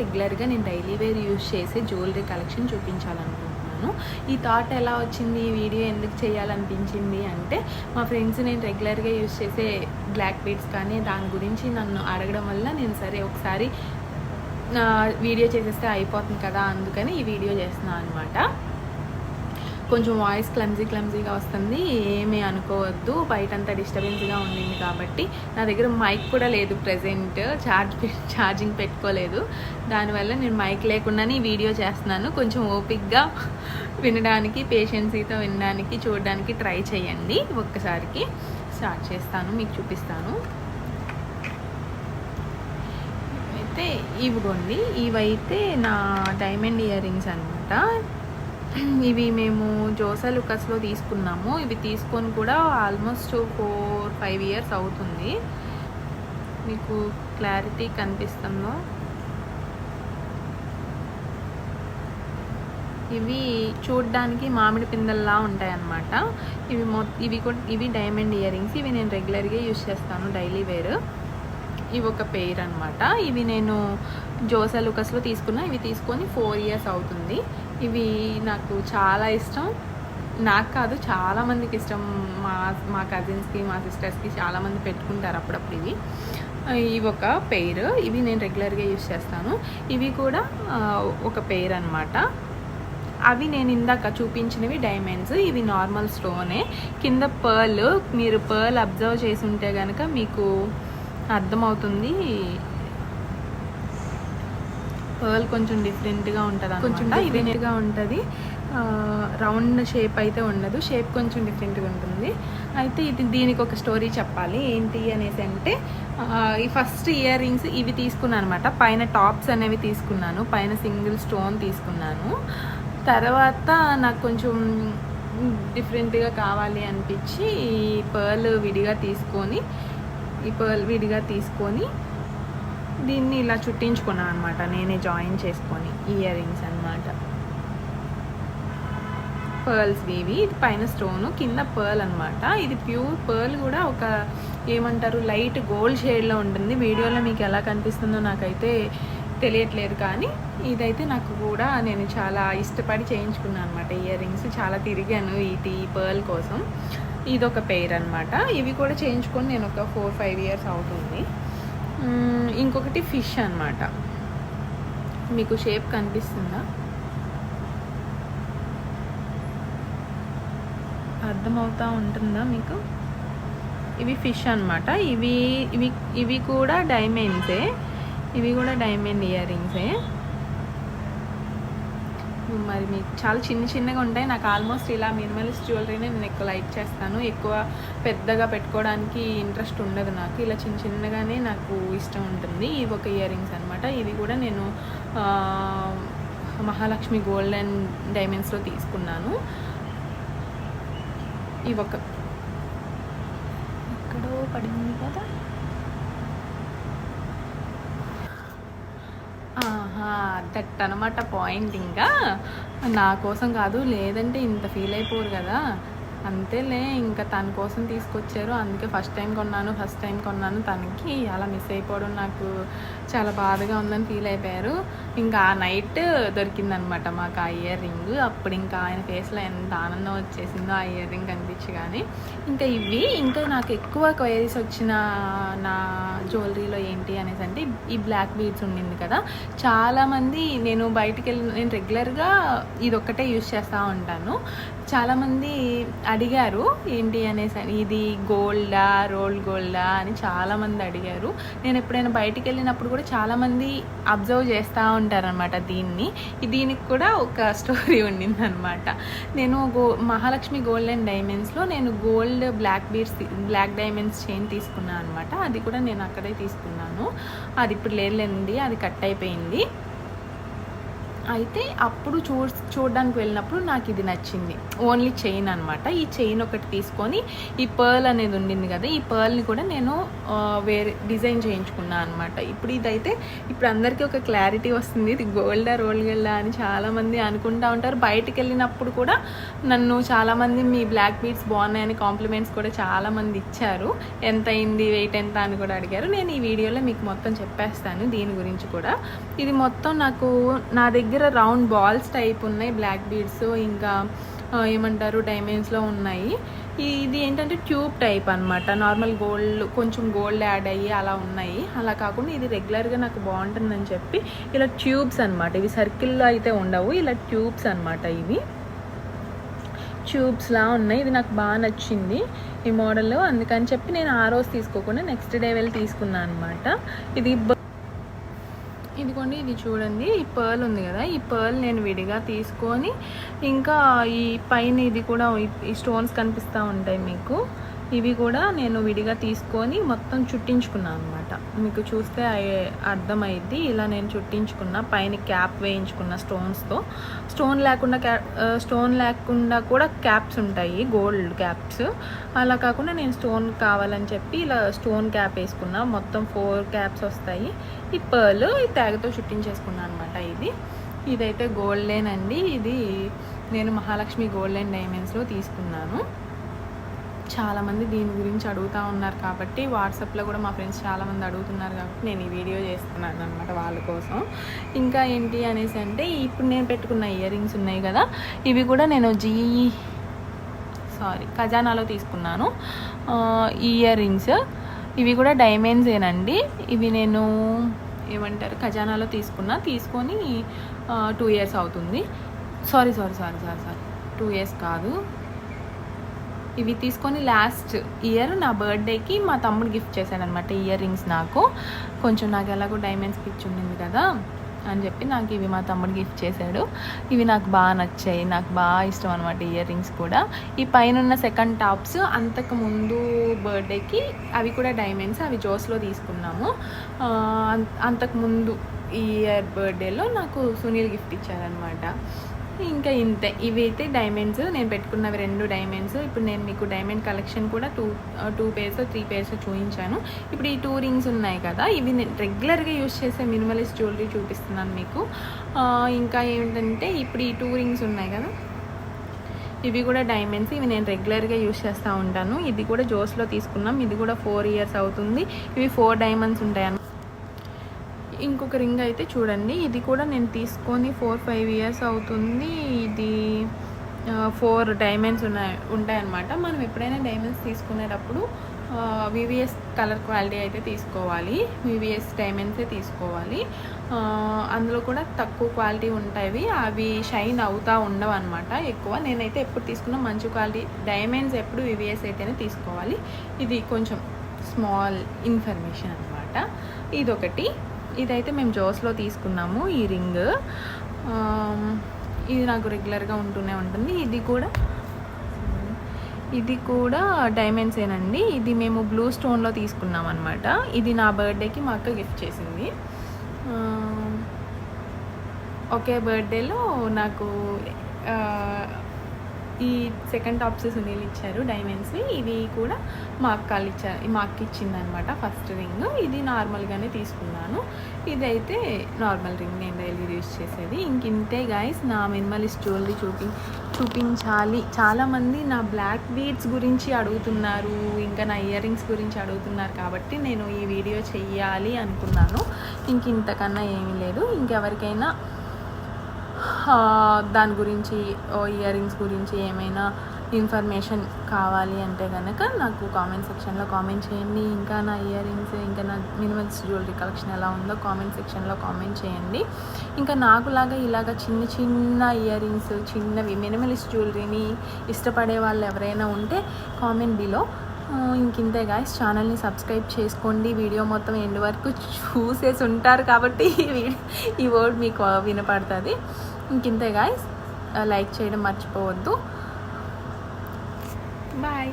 రెగ్యులర్గా నేను daily wear use చేసే జ్యువెలరీ కలెక్షన్ చూపించాలనుకుంటున్నాను. ఈ థాట్ ఎలా వచ్చింది, ఈ వీడియో ఎందుకు చేయాలనిపించింది అంటే, మా ఫ్రెండ్స్ నేను రెగ్యులర్గా యూజ్ చేసే బ్లాక్ బీడ్స్ కానీ దాని గురించి నన్ను అడగడం వల్ల నేను సరే ఒకసారి వీడియో చేసేస్తే అయిపోతుంది కదా, అందుకని ఈ వీడియో చేస్తున్నాను అనమాట. కొంచెం వాయిస్ క్లమ్జీగా వస్తుంది, ఏమీ అనుకోవద్దు. బయటంతా డిస్టర్బెన్స్గా ఉండింది కాబట్టి నా దగ్గర మైక్ కూడా లేదు ప్రెజెంట్, ఛార్జింగ్ పెట్టుకోలేదు. దానివల్ల నేను మైక్ లేకుండానే ఈ వీడియో చేస్తున్నాను. కొంచెం ఓపిక్గా వినడానికి, పేషెన్సీతో వినడానికి, చూడడానికి ట్రై చేయండి. ఒక్కసారికి స్టార్ట్ చేస్తాను, మీకు చూపిస్తాను. అయితే ఇవిగోండి, ఇవైతే నా డైమండ్ ఇయర్ రింగ్స్ అనమాట. ఇవి మేము జోసా లుకాస్లో తీసుకున్నాము. ఇవి తీసుకొని కూడా ఆల్మోస్ట్ 4-5 ఇయర్స్ అవుతుంది. మీకు క్లారిటీ కనిపిస్తుందో? ఇవి చూడ్డానికి మామిడి పిందల్లా ఉంటాయి అన్నమాట. ఇవి డైమండ్ ఇయర్ రింగ్స్. ఇవి నేను రెగ్యులర్గా యూజ్ చేస్తాను డైలీ వేర్. ఇవి ఒక పెయిర్ అనమాట. ఇవి నేను జోసా లుకాస్లో తీసుకున్నా. ఇవి తీసుకొని 4 ఇయర్స్ అవుతుంది. ఇవి నాకు చాలా ఇష్టం. నాకు కాదు, చాలామందికి ఇష్టం. మా కజిన్స్కి, మా సిస్టర్స్కి చాలామంది పెట్టుకుంటారు అప్పుడప్పుడు. ఇవి ఒక పెయిర్. ఇవి నేను రెగ్యులర్గా యూజ్ చేస్తాను. ఇవి కూడా ఒక పెయిర్ అనమాట. అవి నేను ఇందాక చూపించినవి డైమండ్స్. ఇవి నార్మల్ స్టోనే. కింద పర్ల్, మీరు పర్ల్ అబ్జర్వ్ చేసి ఉంటే కనుక మీకు అర్థమవుతుంది. పర్ల్ కొంచెం డిఫరెంట్గా ఉంటుంది అనమాట. కొంచెం డిఫరెంట్గా ఉంటుంది. రౌండ్ షేప్ అయితే ఉండదు, షేప్ కొంచెం డిఫరెంట్గా ఉంటుంది. అయితే దీనికి ఒక స్టోరీ చెప్పాలి. ఏంటి అనేసి అంటే, ఈ ఫస్ట్ ఇయర్ రింగ్స్ ఇవి తీసుకున్నాను అనమాట. పైన టాప్స్ అనేవి తీసుకున్నాను, పైన సింగిల్ స్టోన్ తీసుకున్నాను. తర్వాత నాకు కొంచెం డిఫరెంట్గా కావాలి అనిపించి ఈ పర్ల్ విడిగా తీసుకొని దీన్ని ఇలా చుట్టించుకున్నాను అనమాట. నేనే జాయిన్ చేసుకొని ఇయర్ రింగ్స్ అనమాట. పర్ల్స్ ఇవి. ఇది పైన స్టోను, కింద పర్ల్ అనమాట. ఇది ప్యూర్ పర్ల్ కూడా ఒక ఏమంటారు, లైట్ గోల్డ్ షేడ్లో ఉంటుంది. వీడియోలో మీకు ఎలా కనిపిస్తుందో నాకైతే తెలియట్లేదు, కానీ ఇదైతే నాకు కూడా నేను చాలా ఇష్టపడి చేయించుకున్నాను అనమాట. ఇయర్ రింగ్స్ చాలా తిరిగాను ఈ పర్ల్ కోసం. ఇదొక పెయిర్ అనమాట. ఇవి కూడా చేయించుకొని నేను ఒక 4-5 ఇయర్స్ అవుతుంది. ఇంకొకటి ఫిష్ అనమాట. మీకు షేప్ కనిపిస్తుందా? అర్థమవుతా ఉంటుందా మీకు? ఇవి ఫిష్ అనమాట. ఇవి కూడా డైమండ్సే. ఇవి కూడా డైమండ్ ఇయర్ రింగ్సే. మరి మీకు చాలా చిన్నగా ఉంటాయి. నాకు ఆల్మోస్ట్ ఇలా మినిమలిస్ట్ జ్యువెలరీనే నేను ఎక్కువ లైక్ చేస్తాను. ఎక్కువ పెద్దగా పెట్టుకోవడానికి ఇంట్రెస్ట్ ఉండదు నాకు. ఇలా చిన్నగానే నాకు ఇష్టం ఉంటుంది. ఇవి ఒక ఇయర్ రింగ్స్ అనమాట. ఇవి కూడా నేను మహాలక్ష్మి గోల్డ్ అండ్ డైమండ్స్లో తీసుకున్నాను. ఇవొక ఎక్కడో పడింది కదా. దట్ అనమాట పాయింట్. ఇంకా నా కోసం కాదు, లేదంటే ఇంత ఫీల్ అయిపోరు కదా. అంతేలే, ఇంకా తన కోసం తీసుకొచ్చారు, అందుకే ఫస్ట్ టైం కొన్నాను. తనకి అలా మిస్ అయిపోవడం నాకు చాలా బాధగా ఉందని ఫీల్ అయిపోయారు. ఇంకా ఆ నైట్ దొరికిందనమాట మాకు ఆ ఇయర్ రింగ్. అప్పుడు ఇంకా ఆయన ఫేస్లో ఎంత ఆనందం వచ్చేసిందో ఆ ఇయర్ రింగ్ కనిపించగానే. ఇంకా నాకు ఎక్కువ క్వైరీస్ వచ్చిన నా జ్యువెలరీలో ఏంటి అనేసి అంటే, ఈ బ్లాక్ బీడ్స్ ఉండింది కదా. చాలామంది నేను రెగ్యులర్గా ఇదొక్కటే యూజ్ చేస్తూ ఉంటాను. చాలామంది అడిగారు ఏంటి అనేసి, ఇది గోల్డా, రోల్డ్ గోల్డా అని చాలామంది అడిగారు. నేను ఎప్పుడైనా బయటికి వెళ్ళినప్పుడు కూడా చాలామంది అబ్జర్వ్ చేస్తూ ఉంటారనమాట దీనికి కూడా ఒక స్టోరీ ఉండిందనమాట. నేను మహాలక్ష్మి గోల్డ్ అండ్ డైమండ్స్లో నేను గోల్డ్ బ్లాక్ డైమండ్స్ చైన్ తీసుకున్నాను అనమాట. అది కూడా నేను అక్కడే తీసుకున్నాను. అది ఇప్పుడు లేదులేండి, అది కట్ అయిపోయింది. అయితే అప్పుడు చూడడానికి వెళ్ళినప్పుడు నాకు ఇది నచ్చింది. ఓన్లీ చైన్ అనమాట. ఈ చైన్ ఒకటి తీసుకొని ఈ పర్ల్ అనేది ఉండింది కదా, ఈ పర్ల్ని కూడా నేను వేరే డిజైన్ చేయించుకున్నాను అనమాట. ఇప్పుడు అందరికీ ఒక క్లారిటీ వస్తుంది, ఇది గోల్డా రోల్ గోల్డా అని చాలామంది అనుకుంటూ ఉంటారు. బయటికి వెళ్ళినప్పుడు కూడా నన్ను చాలామంది మీ బ్లాక్ బీడ్స్ బాగున్నాయని కాంప్లిమెంట్స్ కూడా చాలామంది ఇచ్చారు. ఎంత అయింది, వెయిట్ ఎంత అని కూడా అడిగారు. నేను ఈ వీడియోలో మీకు మొత్తం చెప్పేస్తాను దీని గురించి కూడా. ఇది మొత్తం నా దగ్గర రౌండ్ బాల్స్ టైప్ ఉన్నాయి బ్లాక్ బీడ్స్, ఇంకా ఏమంటారు డైమండ్స్లో ఉన్నాయి. ఇది ఏంటంటే ట్యూబ్ టైప్ అనమాట. నార్మల్ గోల్డ్, కొంచెం గోల్డ్ యాడ్ అయ్యి అలా ఉన్నాయి. అలా కాకుండా ఇది రెగ్యులర్గా నాకు బాగుంటుందని చెప్పి ఇలా ట్యూబ్స్ అనమాట. ఇవి సర్కిల్లో అయితే ఉండవు, ఇలా ట్యూబ్స్ అనమాట. ఇవి ట్యూబ్స్లా ఉన్నాయి. ఇది నాకు బాగా నచ్చింది ఈ మోడల్. అందుకని చెప్పి నేను ఆ రోజు తీసుకోకుండా నెక్స్ట్ డే వెళ్ళి తీసుకున్నాను అనమాట. ఇదిగోండి, ఇది చూడండి, ఈ పర్ల్ ఉంది కదా, ఈ పర్ల్ నేను విడిగా తీసుకొని, ఇంకా ఈ పైన ఇది కూడా ఈ స్టోన్స్ కనిపిస్తూ ఉంటాయి మీకు, ఇవి కూడా నేను విడిగా తీసుకొని మొత్తం చుట్టించుకున్నాను అనమాట. మీకు చూస్తే అర్థమైద్ది. ఇలా నేను చుట్టించుకున్న, పైన క్యాప్ వేయించుకున్న స్టోన్స్తో. స్టోన్ లేకుండా కూడా క్యాప్స్ ఉంటాయి, గోల్డ్ క్యాప్స్. అలా కాకుండా నేను స్టోన్ కావాలని చెప్పి ఇలా స్టోన్ క్యాప్ వేసుకున్నా. మొత్తం 4 క్యాప్స్ వస్తాయి. ఈ పర్ల్ ఈ ట్యాగ్తో చుట్టించేసుకున్నాను అనమాట. ఇదైతే గోల్డేనండి. ఇది నేను మహాలక్ష్మి గోల్డ్ అండ్ డైమండ్స్లో తీసుకున్నాను. చాలామంది దీని గురించి అడుగుతూ ఉన్నారు కాబట్టి, వాట్సాప్లో కూడా మా ఫ్రెండ్స్ చాలామంది అడుగుతున్నారు కాబట్టి నేను ఈ వీడియో చేస్తున్నాను అనమాట వాళ్ళ కోసం. ఇంకా ఏంటి అనేసి అంటే, ఇప్పుడు నేను పెట్టుకున్న ఇయర్ రింగ్స్ ఉన్నాయి కదా, ఇవి కూడా నేను ఖజానాలో తీసుకున్నాను ఇయర్ రింగ్స్. ఇవి కూడా డైమండ్సేనండి. ఇవి నేను ఏమంటారు ఖజానాలో తీసుకొని 2 years అవుతుంది. సారీ 2 years కాదు. ఇవి తీసుకొని లాస్ట్ ఇయర్ నా బర్త్డేకి మా తమ్ముడు గిఫ్ట్ చేశాడనమాట ఇయర్ రింగ్స్. నాకు ఎలాగో డైమండ్స్ పిచ్ ఉండింది కదా అని చెప్పి నాకు ఇవి మా తమ్ముడు గిఫ్ట్ చేశాడు. ఇవి నాకు బాగా నచ్చాయి, నాకు బాగా ఇష్టం అనమాట ఇయర్ రింగ్స్ కూడా. ఈ పైన ఉన్న సెకండ్ టాప్స్ అంతకు ముందు బర్త్డేకి అవి కూడా డైమండ్స్, అవి జోస్లో తీసుకున్నాము. అంతకుముందు ఈ ఇయర్ బర్త్డేలో నాకు సునీల్ గిఫ్ట్ ఇచ్చారనమాట. ఇంకా ఇంతే. ఇవి అయితే డైమండ్స్, నేను పెట్టుకున్నవి 2 డైమండ్స్. ఇప్పుడు నేను మీకు డైమండ్ కలెక్షన్ కూడా 2 pairs 3 pairs చూపించాను. ఇప్పుడు ఈ 2 రింగ్స్ ఉన్నాయి కదా, ఇవి నేను రెగ్యులర్గా యూజ్ చేసే మినిమలిస్ట్ జ్యువెలరీ చూపిస్తున్నాను మీకు. ఇంకా ఏంటంటే ఇప్పుడు ఈ 2 రింగ్స్ ఉన్నాయి కదా, ఇవి కూడా డైమండ్స్. ఇవి నేను రెగ్యులర్గా యూజ్ చేస్తూ ఉంటాను. ఇది కూడా జోస్లో తీసుకున్నాం. ఇది కూడా 4 years అవుతుంది. ఇవి 4 diamonds ఉంటాయి. ఇంకొక రింగ్ అయితే చూడండి, ఇది కూడా నేను తీసుకొని 4-5 years అవుతుంది. ఇది 4 diamonds ఉంటాయన్నమాట. మనం ఎప్పుడైనా డైమండ్స్ తీసుకునేటప్పుడు వివిఎస్ కలర్ క్వాలిటీ అయితే తీసుకోవాలి, వివిఎస్ డైమండ్సే తీసుకోవాలి. అందులో కూడా తక్కువ క్వాలిటీ ఉంటాయి, అవి షైన్ అవుతూ ఉండవు అనమాట ఎక్కువ. నేనైతే ఎప్పుడు తీసుకున్నా మంచి క్వాలిటీ డైమండ్స్ ఎప్పుడు వివిఎస్ అయితేనే తీసుకోవాలి. ఇది కొంచెం స్మాల్ ఇన్ఫర్మేషన్ అనమాట. ఇదొకటి. ఇదైతే మేము జోస్లో తీసుకున్నాము ఈ రింగ్. ఇది నాకు రెగ్యులర్గా ఉంటూనే ఉంటుంది. ఇది కూడా డైమండ్సేనండి. ఇది మేము బ్లూ స్టోన్లో తీసుకున్నాం అనమాట. ఇది నా బర్త్డేకి మా అక్క గిఫ్ట్ చేసింది. ఒకే బర్త్డేలో నాకు ఈ సెకండ్ టాప్స్ సునీల్ ఇచ్చారు డైమండ్స్. ఇవి కూడా మా అక్క ఇచ్చిందనమాట ఫస్ట్ రింగ్. ఇది నార్మల్గానే తీసుకున్నాను. ఇదైతే నార్మల్ రింగ్, నేను డైలీ యూజ్ చేసేది. ఇంతే గైస్, నా మినిమలిస్ట్ జ్యువెలరీ చూపించాలి. చాలామంది నా బ్లాక్ బీడ్స్ గురించి అడుగుతున్నారు, ఇంకా నా ఇయర్ రింగ్స్ గురించి అడుగుతున్నారు కాబట్టి నేను ఈ వీడియో చెయ్యాలి అనుకున్నాను. ఇంతకన్నా ఏమీ లేదు. ఇంకెవరికైనా దాని గురించి ఇయర్ రింగ్స్ గురించి ఏమైనా ఇన్ఫర్మేషన్ కావాలి అంటే కనుక నాకు కామెంట్ సెక్షన్లో కామెంట్ చేయండి. ఇంకా నా ఇయర్ రింగ్స్, ఇంకా నా మినిమలిస్ట్ జ్యువెలరీ కలెక్షన్ ఎలా ఉందో కామెంట్ సెక్షన్లో కామెంట్ చేయండి. ఇంకా నాకులాగా ఇలాగ చిన్న ఇయర్ రింగ్స్, చిన్నవి మినిమలిస్ట్ జ్యువెలరీని ఇష్టపడే వాళ్ళు ఎవరైనా ఉంటే కామెంట్ బిలో. ఇంతే గాయస్, ఛానల్ని సబ్స్క్రైబ్ చేసుకోండి. వీడియో మొత్తం ఎండ్ వరకు చూసేసి ఉంటారు కాబట్టి ఈ వర్డ్ మీకు వినపడుతుంది. ఇంతే గాయస్, లైక్ చేయడం మర్చిపోవద్దు. బాయ్.